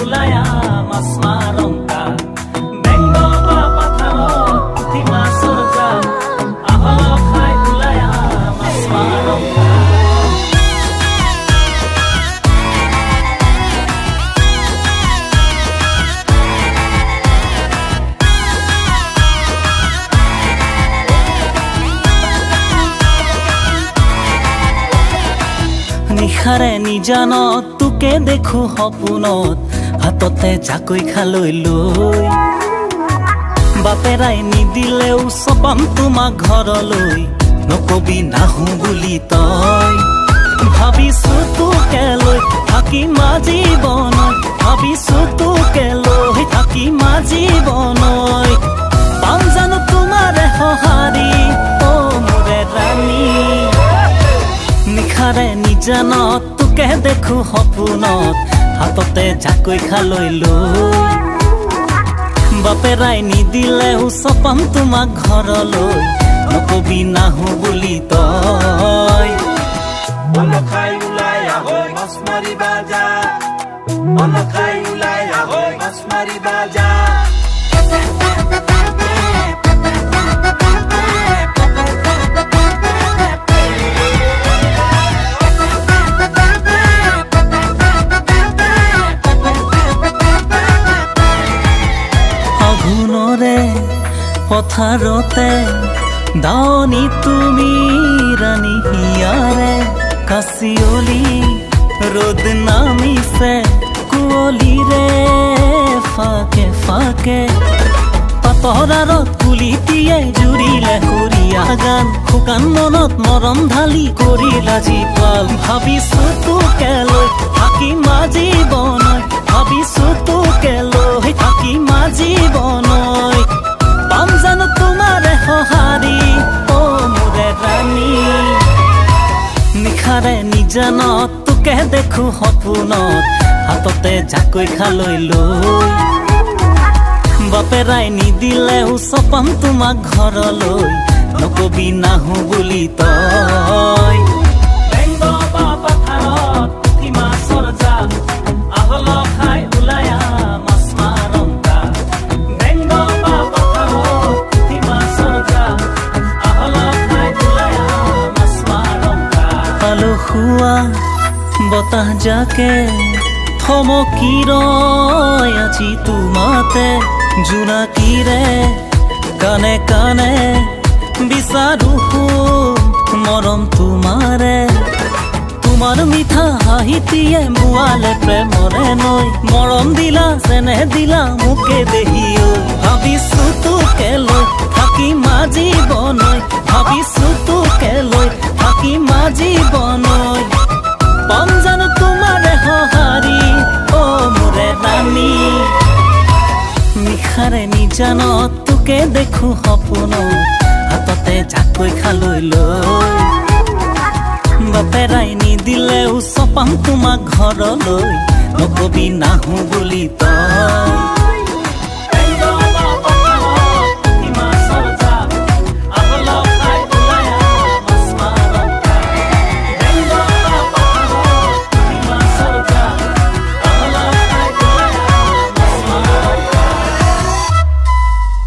ওলায়া মাছ মাৰংকা Bang বা পাথাৰত পুঠি মাছৰ জাল আহল খাই ওলায়া মাছ মাৰংকা নিশাৰে নিজানত তোকে দেখো সপোনত হাততে জাকৈ খালৈ লৈ বাপেৰাই নিদিলেও চপাম তোমাক ঘৰলৈ নকবি নাহো বুলি তই ভাবিছো তোকে লৈ থাকিম জীৱনত ভাবিছো তোকে লৈ থাকিম জীৱনত পাম জানো তোমাৰে সঁহাৰি অ মোৰে ৰাণী নিশাৰে নিজানত তোকে দেখো সপোনত হাততে জাকৈ খালৈ লৈ বাপেৰাই নিদিলেও চপাম তোমাক ঘৰলৈ নকবি নাহো বুলি তই অলখাই ওলাই আহো মাছ মাৰিবা যা অলখাই ওলাই আহো মাছ মাৰিবা যা আঘোণৰে পথাৰতে দাৱনী তুমি ৰাণী হিয়াৰে কাচিয়লি ৰ'দ নামিছে কুঁৱলীৰে ফাকে ফাকে পাতৰাৰত কুলিটিয়ে জুৰিলে সুৰীয়া গান শুকান মনত মৰম ঢালি কৰিলা জীপাল ভাবিছো তোকে লৈ থাকিম জীৱনত ভাবিছো তোকে লৈ থাকিম জীৱনত পাম জানো তোমাৰে সঁহাৰি অ মোৰে ৰাণী নিশাৰে নিজানত তোকে দেখো সপোনত হাততে জাকৈ খালৈ লৈ বাপেৰাই নিদিলেও চপাম তোমাক ঘৰলৈ নকবি নাহো বুলি তই বেংগ বা পাথাৰত পুঠি মাছৰ জাল আহল খাই ওলায়া মাছ মাৰংকা বেংগ বা পাথাৰত পুঠি মাছৰ জাল আহল খাই ওলায়া মাছ মাৰংকা আলসুৱা বতাহ জাকে থমকি ৰয় আজি তোমাতে জোনাকীৰে কানে কানে বিচাৰো মৰম তোমাৰে তোমাৰ মিঠা হাঁহিটিয়ে মোৱালে প্ৰেমৰে নৈ মৰম দিলা যেনে দিলা মোকে দেহি ঐ ভাবিছো তোকে লৈ থাকিম জীৱনত ভাবিছো তোকে লৈ থাকিম জীৱনত পাম জানো তোমাৰে সঁহাৰি অ মোৰে ৰাণী নিশাৰে নিজানত তোকে দেখো সপোনত হাততে জাকৈ খালৈ লৈ বাপেৰাই নিদিলেও চপাম তোমাক ঘৰলৈ নকবি নাহো বুলি তই